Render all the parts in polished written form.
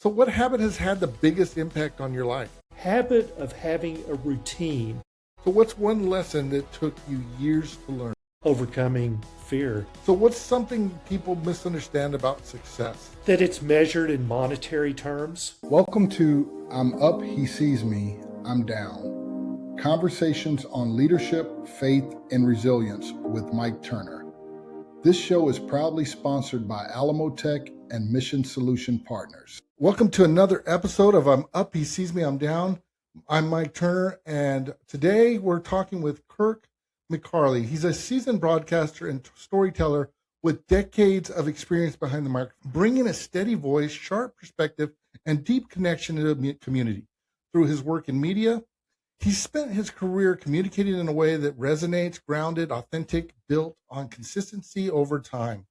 So what habit has had the biggest impact on your life? Habit of having a routine, So what's one lesson that took you years to learn? overcoming fear, So what's something people misunderstand about success? that it's measured in monetary terms. Welcome to I'm Up, He Sees Me, I'm Down. Conversations on leadership, faith, and resilience with Mike Turner. This show is proudly sponsored by Alamo Tech and Mission Solution Partners. Welcome to another episode of I'm Up, He Sees Me, I'm Down. I'm Mike Turner, and today we're talking with Kirk McCarley. He's a seasoned broadcaster and storyteller with decades of experience behind the mic, bringing a steady voice, sharp perspective, and deep connection to the community. Through his work in media, he's spent his career communicating in a way that resonates, grounded, authentic, built on consistency over time.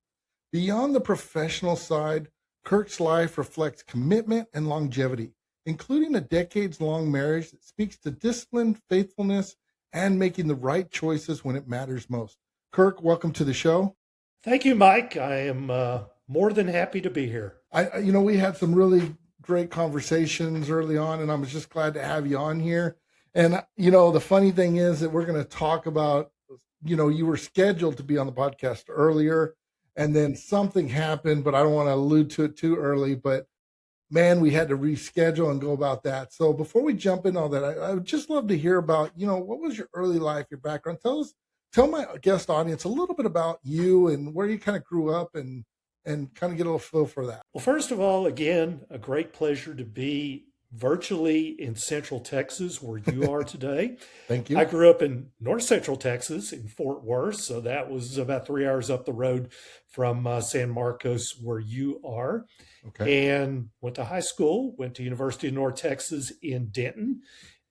Beyond the professional side, Kirk's life reflects commitment and longevity, including a decades-long marriage that speaks to discipline, faithfulness, and making the right choices when it matters most. Kirk, welcome to the show. Thank you, Mike. I am more than happy to be here. We had some really great conversations early on, and I'm just glad to have you on here. And, the funny thing is that we're going to talk about, you were scheduled to be on the podcast earlier, and then something happened, but I don't want to allude to it too early, but man, we had to reschedule and go about that. So before we jump in all that, I would just love to hear about, what was your early life, your background? Tell my guest audience a little bit about you and where you kind of grew up and kind of get a little feel for that. Well, first of all, again, a great pleasure to be virtually in Central Texas, where you are today. Thank you. I grew up in North Central Texas in Fort Worth, so that was about 3 hours up the road from San Marcos, where you are. Okay. And went to high school, went to University of North Texas in Denton,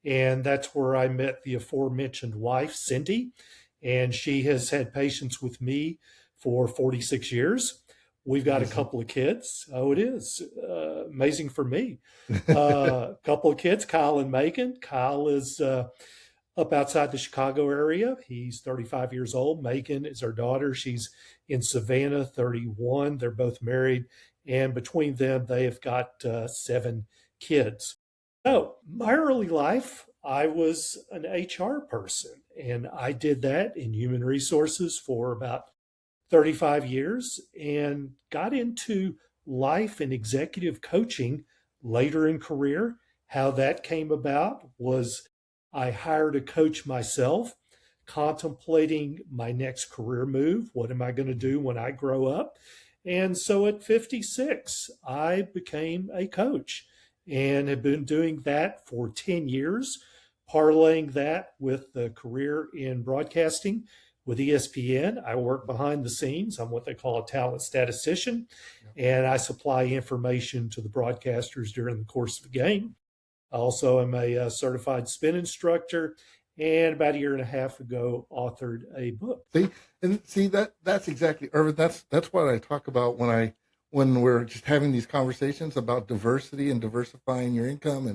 and that's where I met the aforementioned wife, Cindy, and she has had patience with me for 46 years. We've got a couple of kids. Oh, it is amazing for me. A couple of kids, Kyle and Megan. Kyle is up outside the Chicago area. He's 35 years old. Megan is our daughter. She's in Savannah, 31. They're both married. And between them, they have got 7 kids. So my early life, I was an HR person, and I did that in human resources for about 35 years and got into life and executive coaching later in career. How that came about was I hired a coach myself, contemplating my next career move. What am I going to do when I grow up? And so at 56, I became a coach and have been doing that for 10 years, parlaying that with a career in broadcasting. With ESPN, I work behind the scenes. I'm what they call a talent statistician, and I supply information to the broadcasters during the course of the game. I also am a certified spin instructor, and about a year and a half ago, authored a book. That's exactly, Irvin. That's what I talk about when we're just having these conversations about diversity and diversifying your income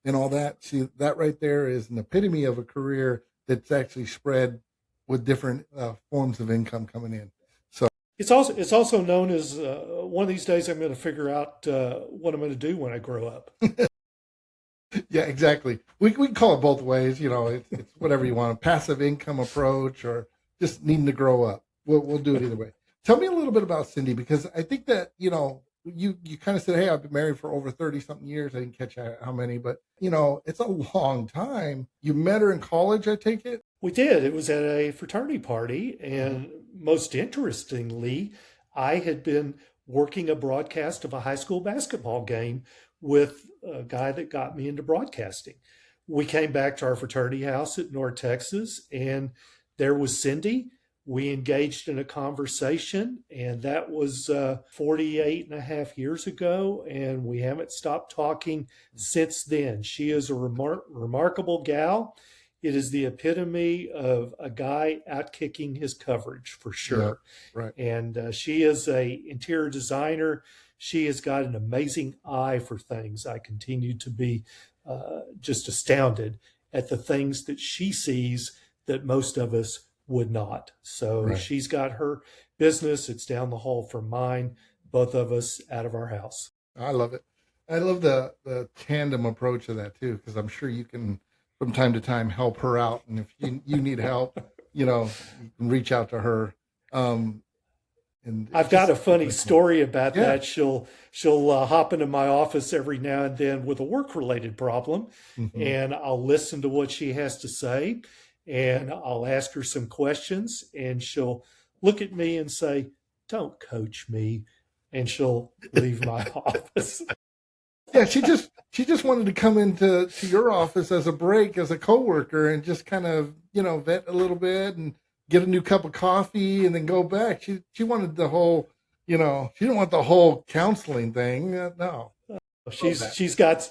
and all that. See, that right there is an epitome of a career that's actually spread with different forms of income coming in. So it's also known as one of these days I'm going to figure out what I'm going to do when I grow up. Yeah, exactly. We can call it both ways. It's whatever you want, a passive income approach or just needing to grow up. We'll do it either way. Tell me a little bit about Cindy, because I think that, you kind of said, hey, I've been married for over 30 something years. I didn't catch how many, but it's a long time. You met her in college, I take it? We did. It was at a fraternity party. And most interestingly, I had been working a broadcast of a high school basketball game with a guy that got me into broadcasting. We came back to our fraternity house at North Texas, and there was Cindy. We engaged in a conversation, and that was 48 and a half years ago, and we haven't stopped talking since then. She is a remarkable gal. It is the epitome of a guy out kicking his coverage, for sure. Yeah, right. And she is a interior designer. She has got an amazing eye for things. I continue to be just astounded at the things that she sees that most of us would not. So Right. She's got her business. It's down the hall from mine, both of us out of our house. I love it. I love the tandem approach of that too, because I'm sure you can from time to time help her out, and if you need help, you can reach out to her. Um, and it's I've got just a funny really cool. story about Yeah. that. She'll hop into my office every now and then with a work related problem, Hmm. and I'll listen to what she has to say, and I'll ask her some questions, and she'll look at me and say, "Don't coach me," and she'll leave my office. Yeah, she just wanted to come into your office as a break as a coworker and just kind of vent a little bit and get a new cup of coffee and then go back. She wanted the whole, she didn't want the whole counseling thing. No. Love that.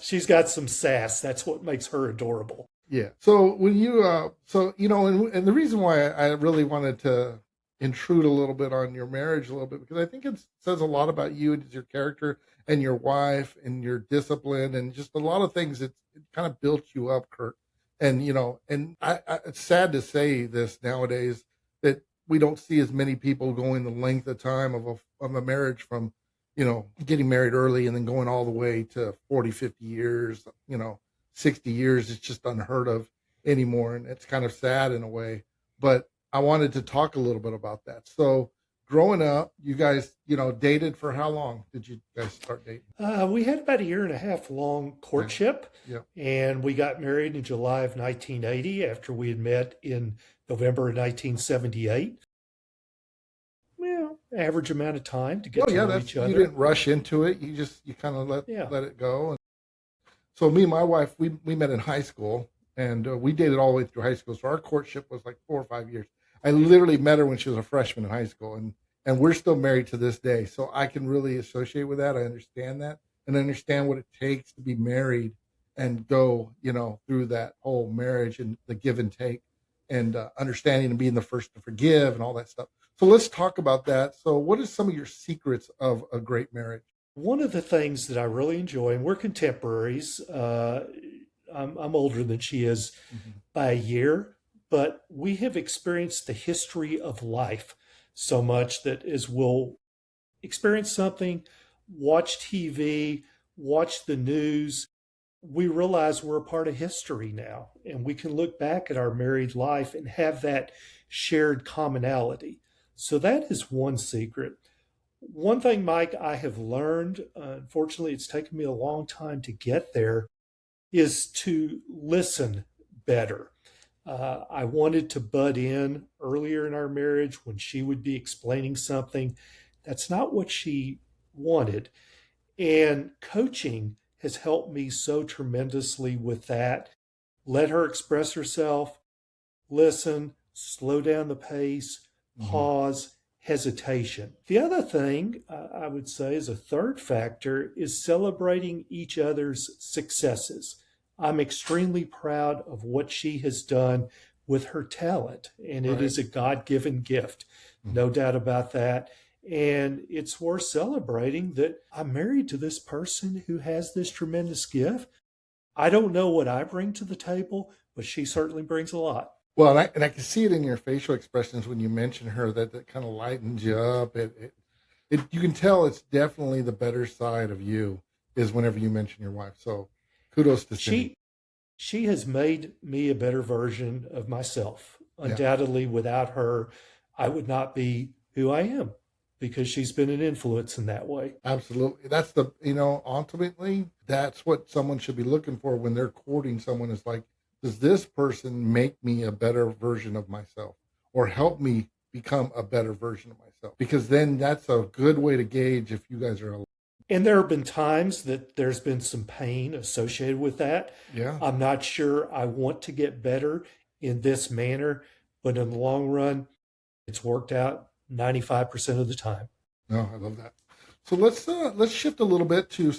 She's got some sass. That's what makes her adorable. Yeah. So when you and the reason why I really wanted to intrude a little bit on your marriage a little bit, because I think it says a lot about you and your character and your wife and your discipline and just a lot of things that it kind of built you up, Kirk. And it's sad to say this nowadays that we don't see as many people going the length of time of a marriage from getting married early and then going all the way to 40, 50 years, 60 years. It's just unheard of anymore. And it's kind of sad in a way. But I wanted to talk a little bit about that. So, growing up, you guys, dated for how long did you guys start dating? We had about a year and a half long courtship, Yeah. and we got married in July of 1980 after we had met in November of 1978. Well, average amount of time to get Oh to yeah, know that's each you other. didn't rush into it. You kind of Yeah. let it go. And so me and my wife, we met in high school, and we dated all the way through high school. So our courtship was like 4 or 5 years. I literally met her when she was a freshman in high school, and we're still married to this day. So I can really associate with that. I understand that, and I understand what it takes to be married and go, through that whole marriage and the give and take, and understanding and being the first to forgive and all that stuff. So let's talk about that. So, what are some of your secrets of a great marriage? One of the things that I really enjoy, and we're contemporaries, I'm older than she is Mhm. by a year, but we have experienced the history of life so much that as we'll experience something, watch TV, watch the news, we realize we're a part of history now. And we can look back at our married life and have that shared commonality. So that is one secret. One thing, Mike, I have learned, unfortunately, it's taken me a long time to get there, is to listen better. I wanted to butt in earlier in our marriage when she would be explaining something. That's not what she wanted. And coaching has helped me so tremendously with that. Let her express herself, listen, slow down the pace, Mhm. pause, hesitation. The other thing I would say is a third factor is celebrating each other's successes. I'm extremely proud of what she has done with her talent, and it Right. is a God given gift, no doubt about that. And it's worth celebrating that I'm married to this person who has this tremendous gift. I don't know what I bring to the table, but she certainly brings a lot. Well, and I can see it in your facial expressions when you mention her that kind of lightens you up. It you can tell it's definitely the better side of you is whenever you mention your wife. So kudos to Cindy. She has made me a better version of myself. Yeah, Undoubtedly, without her, I would not be who I am because she's been an influence in that way. absolutely. That's ultimately that's what someone should be looking for when they're courting someone is like, does this person make me a better version of myself or help me become a better version of myself? Because then that's a good way to gauge if you guys are aligned. And there have been times that there's been some pain associated with that. Yeah. I'm not sure I want to get better in this manner, but in the long run, it's worked out 95% of the time. No, I love that. So let's shift a little bit to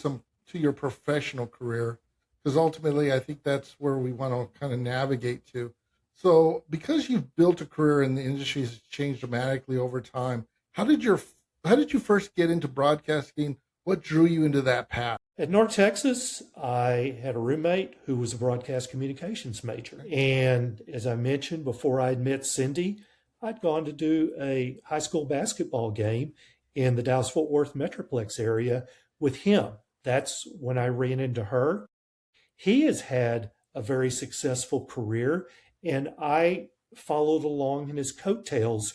your professional career because ultimately I think that's where we want to kind of navigate to. So because you've built a career and the industry has changed dramatically over time, how did you first get into broadcasting? What drew you into that path? At North Texas, I had a roommate who was a broadcast communications major. And as I mentioned before I met Cindy, I'd gone to do a high school basketball game in the Dallas Fort Worth Metroplex area with him That's when I ran into her. He has had a very successful career, and I followed along in his coattails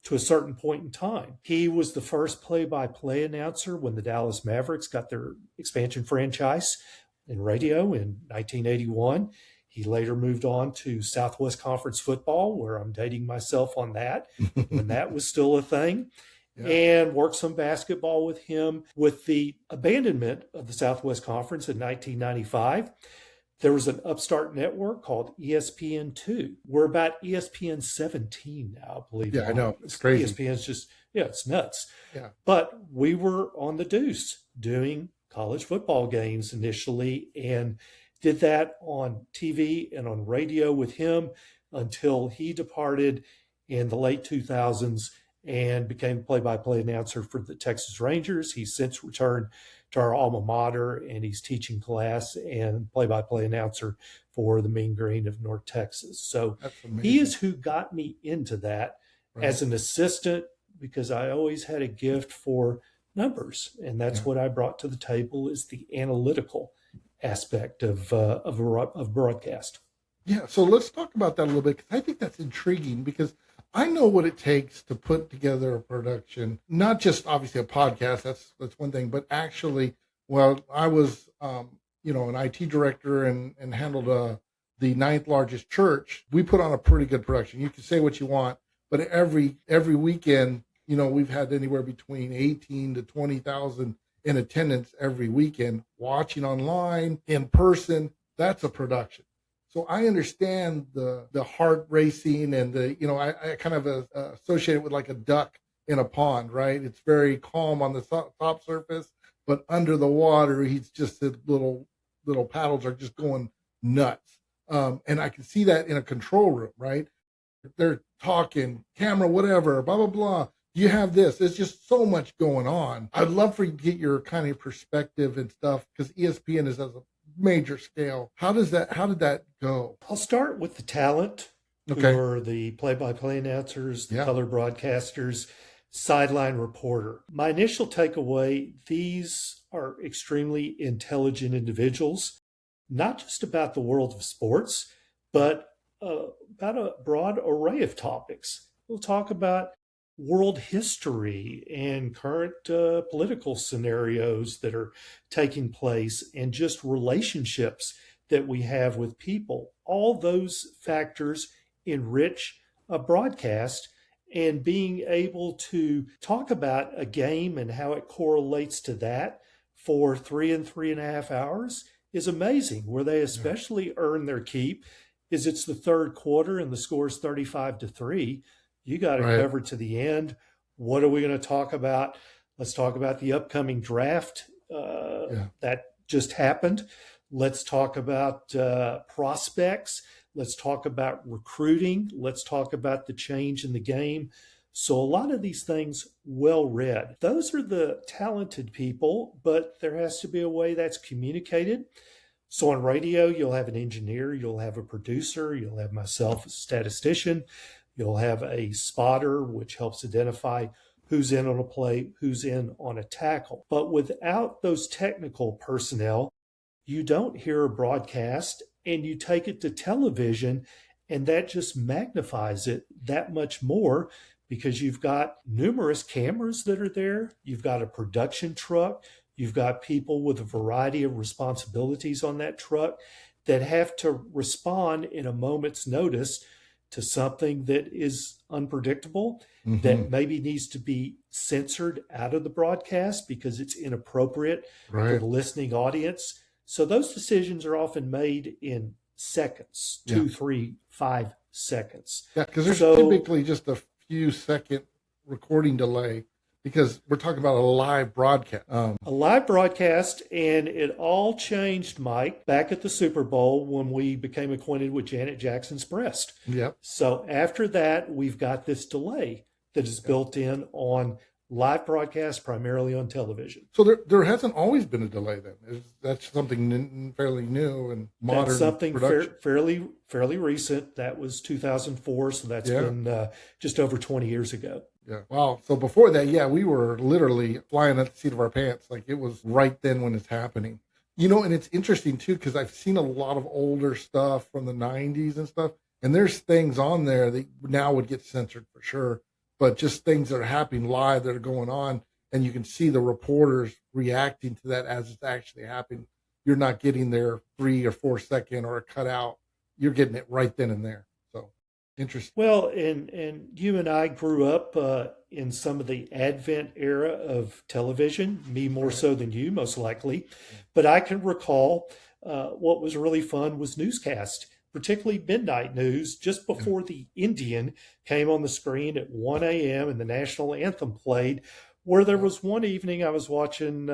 to a certain point in time. He was the first play by play announcer when the Dallas Mavericks got their expansion franchise in radio in 1981. He later moved on to Southwest Conference football, where I'm dating myself on that, when that was still a thing. Yeah. And worked some basketball with him. With the abandonment of the Southwest Conference in 1995, there was an upstart network called ESPN2. We're about ESPN 17 now, I believe. Yeah, I know. It's crazy. ESPN's just, it's nuts. Yeah. But we were on the Deuce doing college football games initially, and did that on TV and on radio with him until he departed in the late 2000s and became play-by-play announcer for the Texas Rangers. He's since returned to our alma mater, and he's teaching class and play-by-play announcer for the Mean Green of North Texas. So he is who got me into that as an assistant, because I always had a gift for numbers, and that's what I brought to the table, is the analytical aspect of broadcast. Yeah, so let's talk about that a little bit, because I think that's intriguing, because I know what it takes to put together a production, not just obviously a podcast, that's one thing, but actually, well, I was, an IT director and handled the 9th largest church. We put on a pretty good production. You can say what you want, but every weekend, we've had anywhere between 18 to 20,000 in attendance every weekend, watching online, in person. That's a production. So I understand the heart racing and I kind of associate it with like a duck in a pond, right? It's very calm on the top surface, but under the water, he's just, the little paddles are just going nuts. And I can see that in a control room, right? They're talking, camera, whatever, blah, blah, blah. You have this. There's just so much going on. I'd love for you to get your kind of perspective and stuff, because ESPN is at a major scale. How did that go? I'll start with the talent. Okay. Who are the play-by-play announcers, the color broadcasters, sideline reporter. My initial takeaway, these are extremely intelligent individuals, not just about the world of sports, but about a broad array of topics. We'll talk about world history and current political scenarios that are taking place, and just relationships that we have with people. All those factors enrich a broadcast, and being able to talk about a game and how it correlates to that for 3.5 hours is amazing. Where they especially earn their keep is it's the third quarter and the score is 35-3. You got it covered to the end. What are we going to talk about? Let's talk about the upcoming draft that just happened. Let's talk about prospects. Let's talk about recruiting. Let's talk about the change in the game. So a lot of these things well read. Those are the talented people, but there has to be a way that's communicated. So on radio, you'll have an engineer, you'll have a producer, you'll have myself, a statistician. You'll have a spotter, which helps identify who's in on a play, who's in on a tackle. But without those technical personnel, you don't hear a broadcast, and you take it to television, and that just magnifies it that much more, because you've got numerous cameras that are there. You've got a production truck. You've got people with a variety of responsibilities on that truck that have to respond in a moment's notice to something that is unpredictable, that maybe needs to be censored out of the broadcast because it's inappropriate for the listening audience. So those decisions are often made in seconds, 2, 3, 5 seconds. Yeah, because there's typically just a few second recording delay, because we're talking about a live broadcast. A live broadcast, and it all changed, Mike, back at the Super Bowl when we became acquainted with Janet Jackson's breast. Yep. So after that, we've got this delay that is built in on live broadcast, primarily on television. So there hasn't always been a delay then. That's something fairly new and modern. That's something fairly recent. That was 2004, so that's been just over 20 years ago. Yeah. Wow. So before that, yeah, we were literally flying at the seat of our pants. Like it was right then when it's happening. And it's interesting too, because I've seen a lot of older stuff from the 90s and stuff. And there's things on there that now would get censored for sure. But just things that are happening live that are going on. And you can see the reporters reacting to that as it's actually happening. You're not getting their 3 or 4 second or a cutout. You're getting it right then and there. So interesting. Well, and you and I grew up in some of the advent era of television, me more Right. so than you, most likely. But I can recall what was really fun was newscast, particularly midnight news, just Yeah. before the Indian came on the screen at 1 a.m. and the national anthem played. Where there Yeah. was one evening I was watching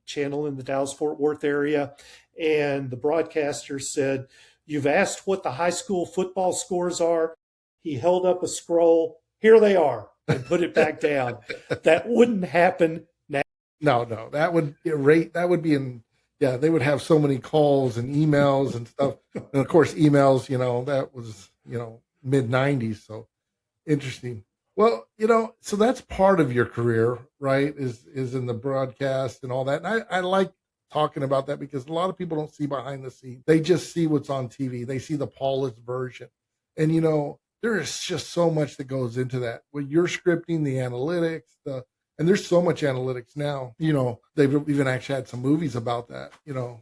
channel in the Dallas Fort Worth area, and the broadcaster said, "You've asked what the high school football scores are." He held up a scroll. Here they are, and put it back down. That wouldn't happen now. No, that would rate. That would be in. Yeah, they would have so many calls and emails and stuff. And of course, emails. That was mid '90s. So interesting. Well, so that's part of your career, right? Is in the broadcast and all that. And I like talking about that because a lot of people don't see behind the scenes. They just see what's on TV. They see the polished version, and there is just so much that goes into that. When you're scripting the analytics, and there's so much analytics now. They've even actually had some movies about that.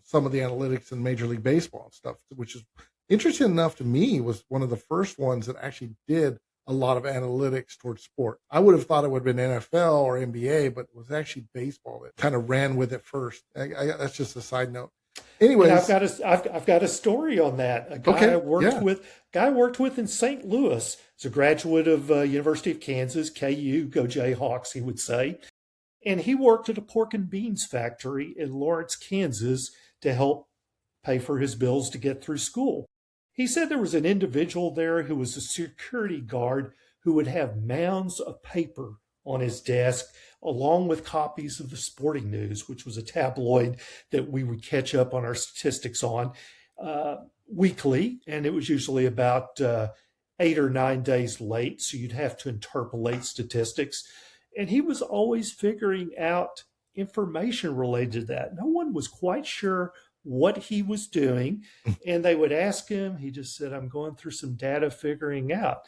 Some of the analytics in Major League Baseball and stuff, which is interesting enough to me, was one of the first ones that actually did a lot of analytics towards sport. I would have thought it would have been NFL or NBA, but it was actually baseball that kind of ran with it first. That's just a side note. And I've Anyways, got a story on that. A okay, yeah, guy I worked with in St. Louis. He's a graduate of University of Kansas, KU, go Jayhawks, he would say. And he worked at a pork and beans factory in Lawrence, Kansas to help pay for his bills to get through school. He said there was an individual there who was a security guard who would have mounds of paper on his desk, along with copies of the Sporting News, which was a tabloid that we would catch up on our statistics on weekly. And it was usually about 8 or 9 days late. So you'd have to interpolate statistics. And he was always figuring out information related to that. No one was quite sure what he was doing. And they would ask him. He just said, "I'm going through some data figuring out."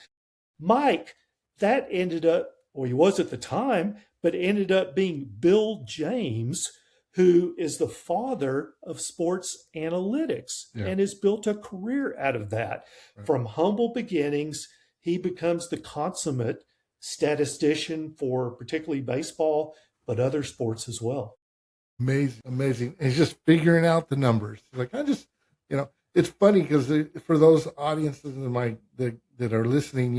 Mike, that ended up, or he was at the time, but ended up being Bill James, who is the father of sports analytics yeah, and has built a career out of that. right. From humble beginnings, he becomes the consummate statistician for particularly baseball, but other sports as well. Amazing, amazing. And he's just figuring out the numbers. Like it's funny because for those audiences in that are listening,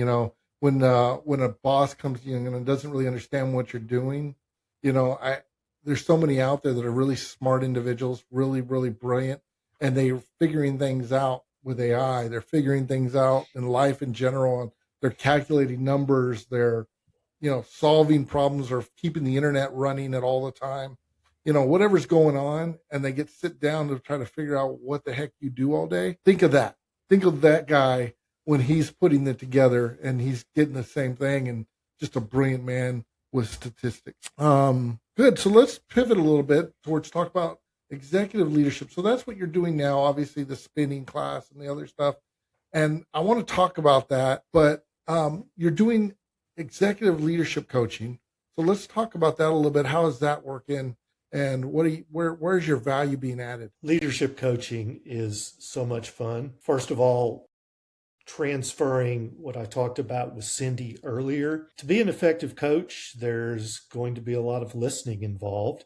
when a boss comes in and doesn't really understand what you're doing, there's so many out there that are really smart individuals, really, really brilliant, and they're figuring things out with AI. They're figuring things out in life in general, and they're calculating numbers. They're solving problems or keeping the internet running at all the time. Whatever's going on, and they get sit down to try to figure out what the heck you do all day. Think of that. Think of that guy when he's putting it together and he's getting the same thing, and just a brilliant man with statistics. Good. So let's pivot a little bit towards talk about executive leadership. So that's what you're doing now, obviously the spinning class and the other stuff. And I want to talk about that, but you're doing executive leadership coaching. So let's talk about that a little bit. How is that working? And where's your value being added? Leadership coaching is so much fun. First of all, transferring what I talked about with Cindy earlier. To be an effective coach, there's going to be a lot of listening involved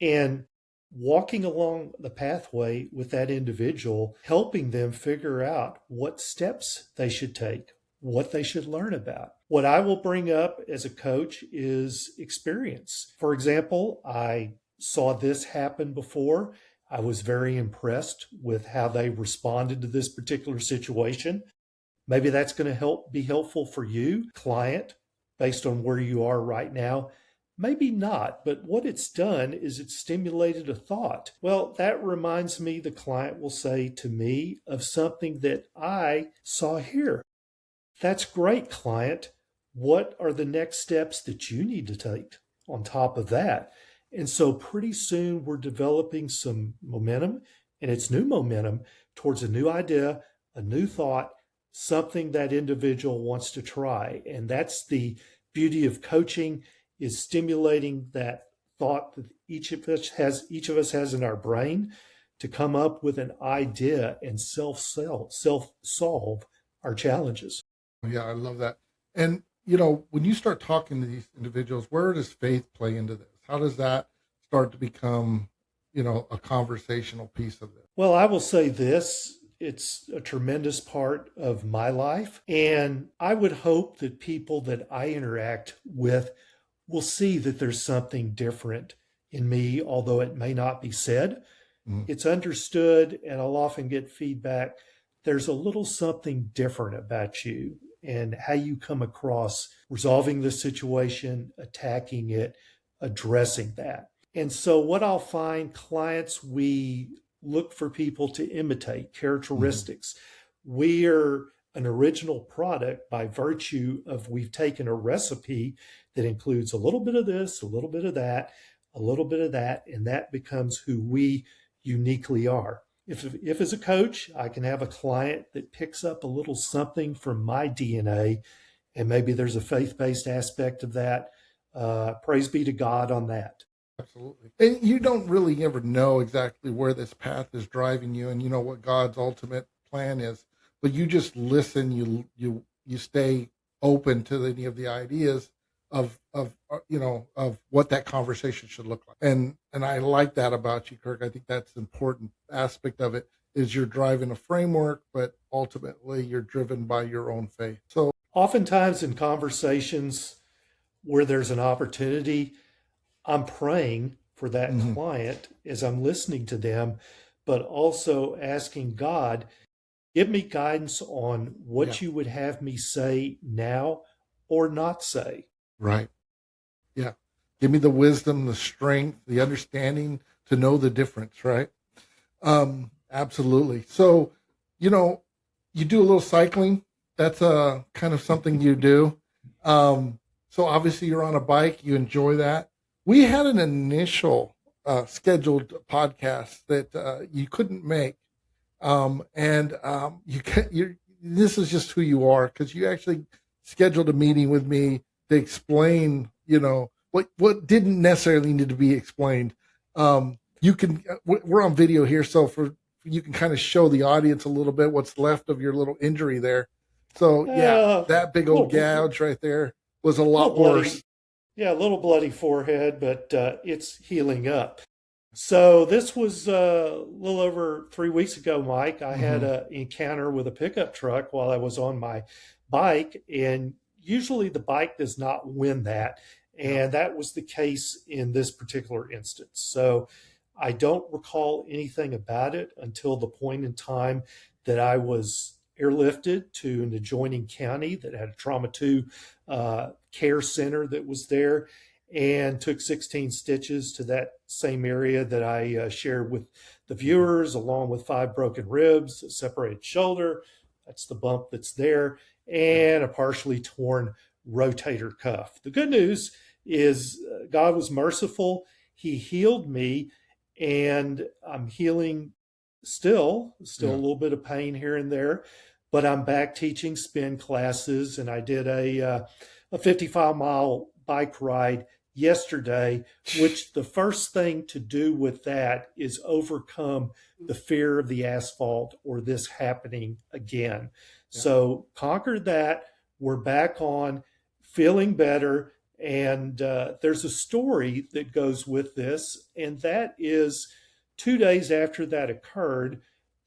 and walking along the pathway with that individual, helping them figure out what steps they should take, what they should learn about. What I will bring up as a coach is experience. For example, I saw this happen before. I was very impressed with how they responded to this particular situation. Maybe that's going to be helpful for you, client, based on where you are right now. Maybe not, but what it's done is it's stimulated a thought. Well, that reminds me, the client will say to me, of something that I saw here. That's great, client. what are the next steps that you need to take on top of that? And so pretty soon we're developing some momentum, and it's new momentum towards a new idea, a new thought, something that individual wants to try. And that's the beauty of coaching, is stimulating that thought that each of us has in our brain to come up with an idea and self solve our challenges. Yeah, I love that. And when you start talking to these individuals, where does faith play into this? How does that start to become, a conversational piece of this? Well, I will say this. It's a tremendous part of my life. And I would hope that people that I interact with will see that there's something different in me, although it may not be said. Mhm. It's understood, and I'll often get feedback. There's a little something different about you and how you come across resolving the situation, attacking it, addressing that. And so, what I'll find clients, we look for people to imitate Mhm. characteristics. We are an original product by virtue of we've taken a recipe that includes a little bit of this, a little bit of that, a little bit of that, and that becomes who we uniquely are. If as a coach, I can have a client that picks up a little something from my DNA, and maybe there's a faith based aspect of that, praise be to God on that. Absolutely. And you don't really ever know exactly where this path is driving you, and you know what God's ultimate plan is, but you just listen, you stay open to any of the ideas of what that conversation should look like. And I like that about you, Kirk. I think that's the important aspect of it, is you're driving a framework, but ultimately you're driven by your own faith. So, Oftentimes in conversations where there's an opportunity, I'm praying for that mhm, client as I'm listening to them, but also asking God, give me guidance on yeah, what you would have me say now or not say. right. Yeah. Give me the wisdom, the strength, the understanding to know the difference, right? Absolutely. So, you know, you do a little cycling. That's kind of something you do. So obviously you're on a bike, you enjoy that. We had an initial scheduled podcast that you couldn't make. And you can you this is just who you are, because you actually scheduled a meeting with me to explain, what didn't necessarily need to be explained. You can we're on video here, so for you can kind of show the audience a little bit what's left of your little injury there. So yeah, Uh, that big old little, gouge right there was a little lot worse. bloody, yeah, a little bloody forehead, but it's healing up. So this was a little over 3 weeks ago, Mike. I had Hmm. an encounter with a pickup truck while I was on my bike, and usually the bike does not win that, Yeah. and that was the case in this particular instance. So I don't recall anything about it until the point in time that I was airlifted to an adjoining county that had a trauma 2 care center that was there, and took 16 stitches to that same area that I shared with the viewers, along with 5 broken ribs, a separated shoulder. That's the bump that's there, Yeah. and a partially torn rotator cuff. The good news is God was merciful. He healed me, and I'm healing still a Yeah. little bit of pain here and there, but I'm back teaching spin classes, and I did a 55-mile bike ride yesterday, which the first thing to do with that is overcome the fear of the asphalt or this happening again. Yeah. So conquered that. We're back on, feeling better. And there's a story that goes with this, and that is 2 days after that occurred,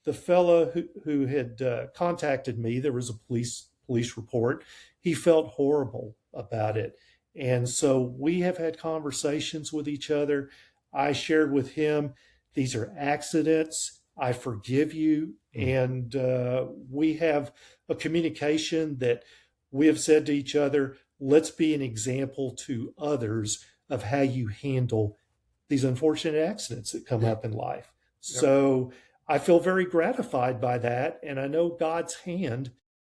the fellow who had contacted me, there was a police report. He felt horrible about it, and so we have had conversations with each other. I shared with him, these are accidents. I forgive you, Mm. and we have a communication that we have said to each other. Let's be an example to others of how you handle these unfortunate accidents that come Yep. up in life. Yep. So I feel very gratified by that. And I know God's hand,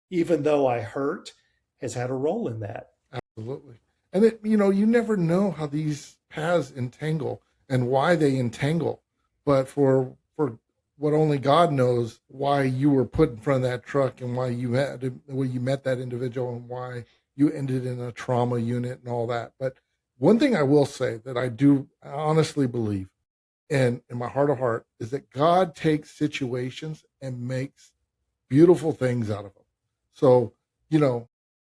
even though I hurt, has had a role in that. Absolutely. And you never know how these paths entangle and why they entangle. But for what only God knows, why you were put in front of that truck and why you met that individual and why you ended in a trauma unit and all that. But one thing I will say that I do honestly believe, and in my heart of heart, is that God takes situations and makes beautiful things out of them. So, you know,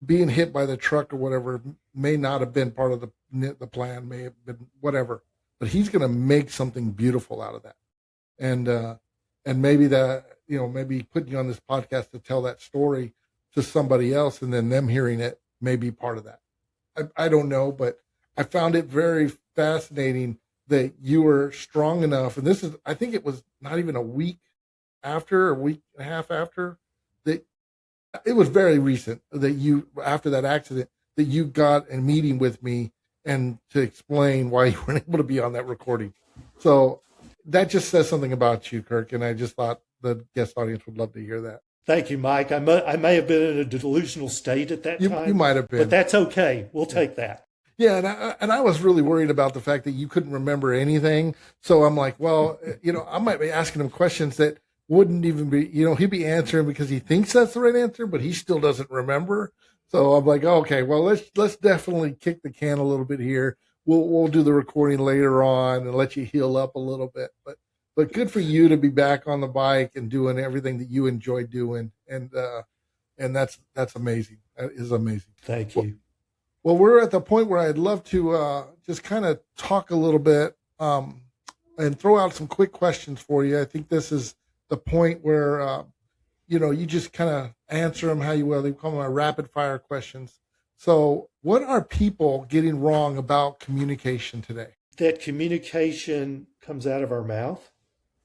being hit by the truck or whatever may not have been part of the plan, may have been whatever, but he's going to make something beautiful out of that. And maybe maybe putting you on this podcast to tell that story to somebody else, and then them hearing it may be part of that. I don't know, but I found it very fascinating that you were strong enough. And I think it was not even a week after, a week and a half after, that it was very recent that after that accident, that you got a meeting with me and to explain why you weren't able to be on that recording. So that just says something about you, Kirk. And I just thought the guest audience would love to hear that. Thank you, Mike. I may have been in a delusional state at that time. You might have been. But that's okay. We'll take that. Yeah, and I was really worried about the fact that you couldn't remember anything. So I'm like, well, I might be asking him questions that wouldn't even be, he'd be answering because he thinks that's the right answer, but he still doesn't remember. So I'm like, okay, well, let's definitely kick the can a little bit here. We'll do the recording later on and let you heal up a little bit. But good for you to be back on the bike and doing everything that you enjoy doing, and that's amazing. That is amazing. Thank you. Well, we're at the point where I'd love to just kind of talk a little bit and throw out some quick questions for you. I think this is the point where, you just kind of answer them how you will. They call them my rapid fire questions. So what are people getting wrong about communication today? That communication comes out of our mouth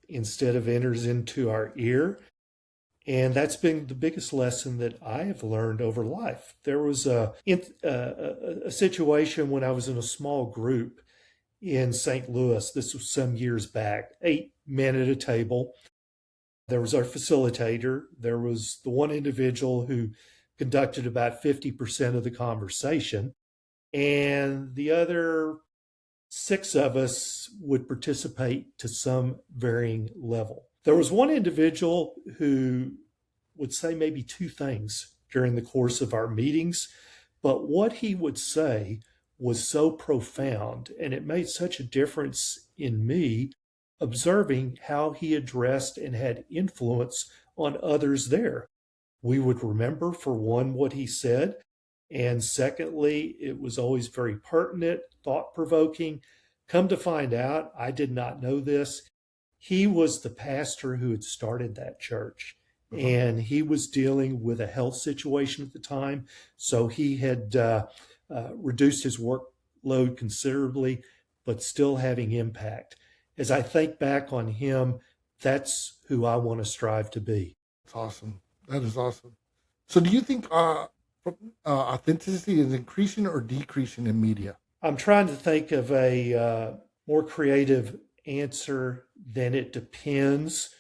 instead of enters into our ear. And that's been the biggest lesson that I have learned over life. There was a situation when I was in a small group in St. Louis. This was some years back, 8 men at a table. There was our facilitator. There was the one individual who conducted about 50% of the conversation. And the other 6 of us would participate to some varying level. There was one individual who would say maybe 2 things during the course of our meetings, but what he would say was so profound, and it made such a difference in me observing how he addressed and had influence on others there. We would remember, for one, what he said, and secondly, it was always very pertinent, thought-provoking. Come to find out, I did not know this. He was the pastor who had started that church, and he was dealing with a health situation at the time. So he had reduced his workload considerably, but still having impact. As I think back on him, that's who I want to strive to be. That's awesome. That is awesome. So do you think authenticity is increasing or decreasing in media? I'm trying to think of a more creative answer than it depends.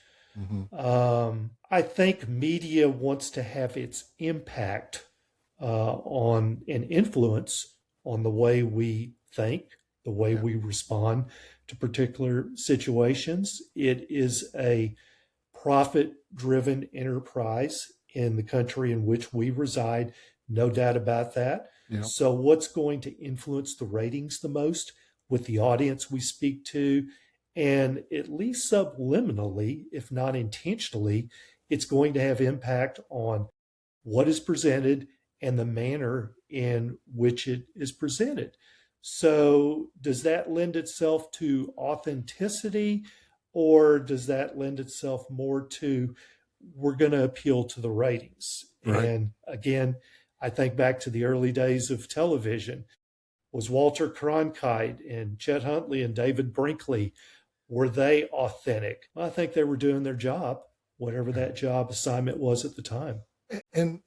I think media wants to have its impact on and influence on the way we think, the way we respond to particular situations. It is a profit-driven enterprise in the country in which we reside, no doubt about that. Yeah. So what's going to influence the ratings the most with the audience we speak to? And at least subliminally, if not intentionally, it's going to have impact on what is presented and the manner in which it is presented. So does that lend itself to authenticity, or does that lend itself more to we're going to appeal to the ratings? Right. And again, I think back to the early days of television. Was Walter Cronkite and Chet Huntley and David Brinkley, were they authentic? Well, I think they were doing their job, whatever that job assignment was at the time. And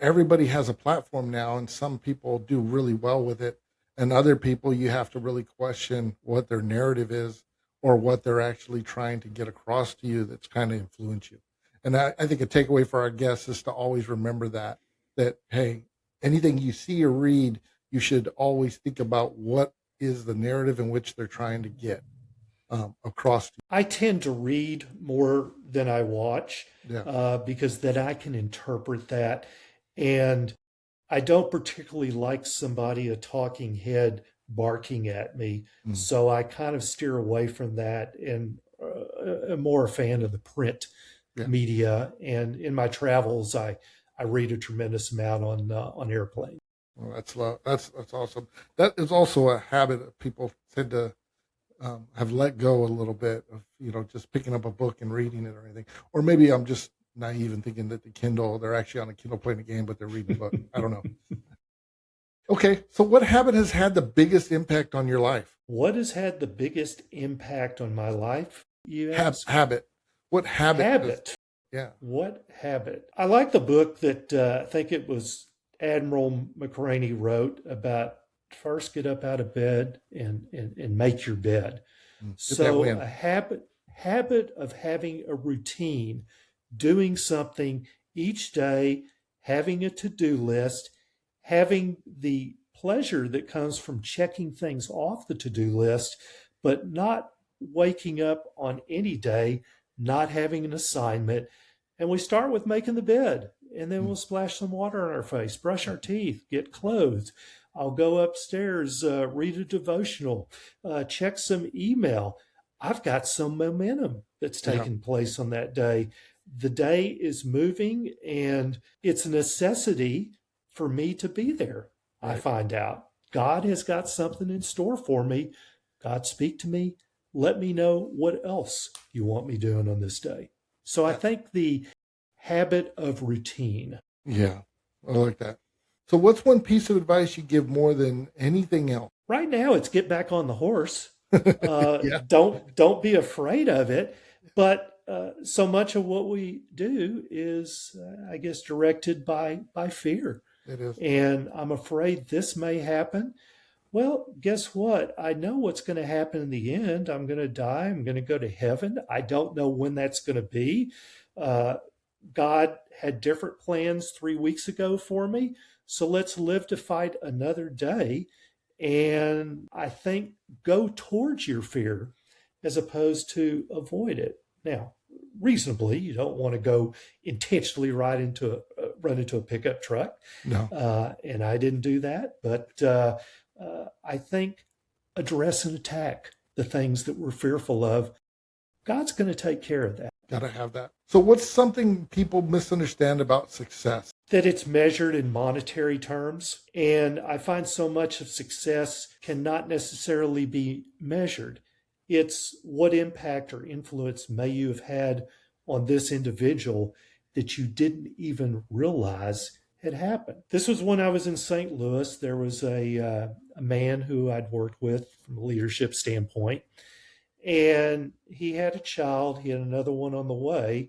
everybody has a platform now, and some people do really well with it, and other people you have to really question what their narrative is or what they're actually trying to get across to you that's kind of influence you. And I think a takeaway for our guests is to always remember that, hey, anything you see or read, you should always think about what is the narrative in which they're trying to get across. I tend to read more than I watch Yeah. because then I can interpret that. And I don't particularly like somebody, a talking head, barking at me. Mm. So I kind of steer away from that and am more a fan of the print Yeah. media. And in my travels, I read a tremendous amount on airplanes. Well, that's awesome. That is also a habit that people tend to have let go a little bit of, just picking up a book and reading it or anything. Or maybe I'm just naive and thinking that they're actually on a Kindle playing a game, but they're reading a book. I don't know. Okay, so what habit has had the biggest impact on your life? What has had the biggest impact on my life? You ask? Habit. What habit? Habit. Yeah. What habit? I like the book that I think it was Admiral McCraney wrote about first get up out of bed and make your bed. So a habit of having a routine, doing something each day, having a to-do list, having the pleasure that comes from checking things off the to-do list, but not waking up on any day, not having an assignment. And we start with making the bed, and then we'll splash some water on our face, brush our teeth, get clothed. I'll go upstairs, read a devotional, check some email. I've got some momentum that's taken place on that day. The day is moving, and it's a necessity for me to be there. Right. I find out God has got something in store for me. God, speak to me. Let me know what else you want me doing on this day. So I think the habit of routine. Yeah, I like that. So what's one piece of advice you give more than anything else? Right now, it's get back on the horse. Don't be afraid of it. But so much of what we do is, I guess, directed by fear. It is. And I'm afraid this may happen. Well, guess what? I know what's going to happen in the end. I'm going to die. I'm going to go to heaven. I don't know when that's going to be. God had different plans 3 weeks ago for me. So let's live to fight another day. And I think go towards your fear as opposed to avoid it. Now, reasonably, you don't want to go intentionally run into a pickup truck. No. And I didn't do that. But I think address and attack the things that we're fearful of. God's going to take care of that. Got to have that. So what's something people misunderstand about success? That it's measured in monetary terms. And I find so much of success cannot necessarily be measured. It's what impact or influence may you have had on this individual that you didn't even realize had happened. This was when I was in St. Louis. There was a man who I'd worked with from a leadership standpoint. And he had a child. He had another one on the way.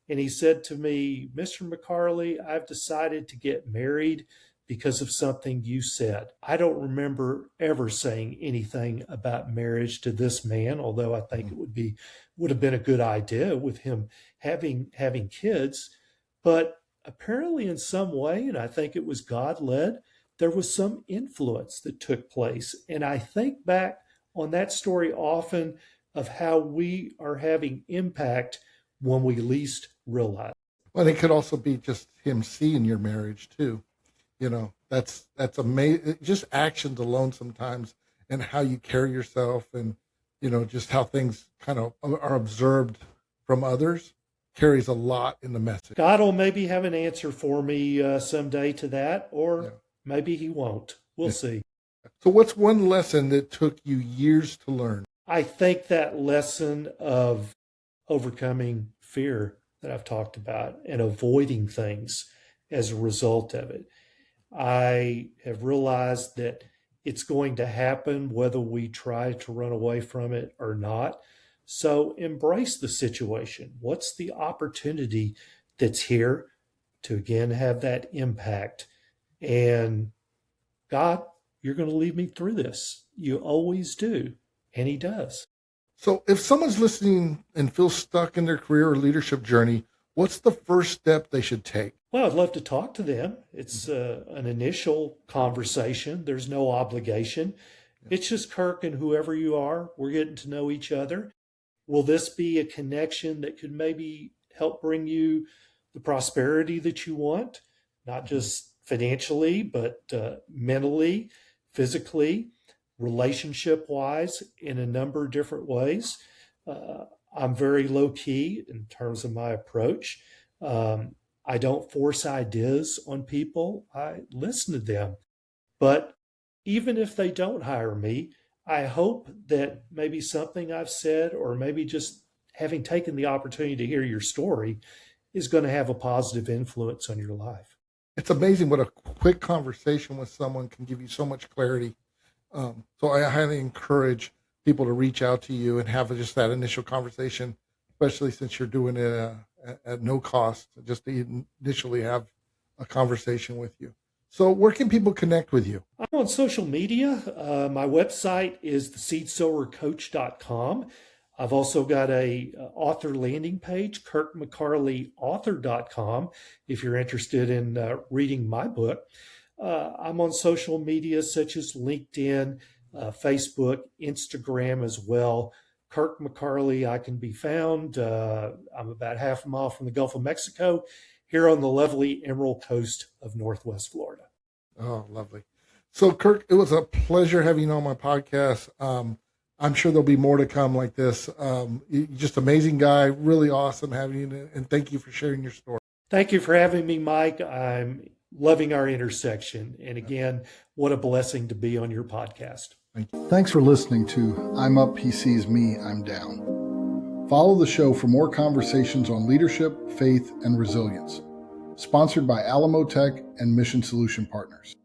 And he said to me, Mr. McCarley, I've decided to get married because of something you said. I don't remember ever saying anything about marriage to this man, although I think it would have been a good idea with him having kids. But apparently in some way, and I think it was God-led, there was some influence that took place. And I think back on that story often of how we are having impact when we least realize. Well, it could also be just him seeing your marriage too. That's amazing. Just actions alone sometimes, and how you carry yourself, and just how things kind of are observed from others carries a lot in the message. God will maybe have an answer for me someday to that, or maybe he won't. We'll see. So what's one lesson that took you years to learn? I think that lesson of overcoming fear that I've talked about and avoiding things as a result of it. I have realized that it's going to happen whether we try to run away from it or not. So embrace the situation. What's the opportunity that's here to again have that impact? And God, you're going to lead me through this. You always do. And he does. So if someone's listening and feels stuck in their career or leadership journey, what's the first step they should take? Well, I'd love to talk to them. It's an initial conversation. There's no obligation. It's just Kirk and whoever you are. We're getting to know each other. Will this be a connection that could maybe help bring you the prosperity that you want? Not just financially, but mentally, physically, relationship wise, in a number of different ways. I'm very low key in terms of my approach. I don't force ideas on people, I listen to them. But even if they don't hire me, I hope that maybe something I've said, or maybe just having taken the opportunity to hear your story, is going to have a positive influence on your life. It's amazing what a quick conversation with someone can give you so much clarity. So I highly encourage people to reach out to you and have just that initial conversation, especially since you're doing it at no cost, just to initially have a conversation with you. So where can people connect with you? I'm on social media. My website is theseedsowercoach.com. I've also got a author landing page, kirkmccarleyauthor.com, if you're interested in reading my book. I'm on social media such as LinkedIn, Facebook, Instagram as well. Kirk McCarley, I can be found. I'm about half a mile from the Gulf of Mexico, here on the lovely Emerald Coast of Northwest Florida. Oh, lovely. So, Kirk, it was a pleasure having you on my podcast. I'm sure there'll be more to come like this. You're just amazing guy, really awesome having you, and thank you for sharing your story. Thank you for having me, Mike. I'm loving our intersection. And again, what a blessing to be on your podcast. Thank you. Thanks for listening to I'm Up, He Sees Me, I'm Down. Follow the show for more conversations on leadership, faith, and resilience. Sponsored by Alamo Tech and Mission Solution Partners.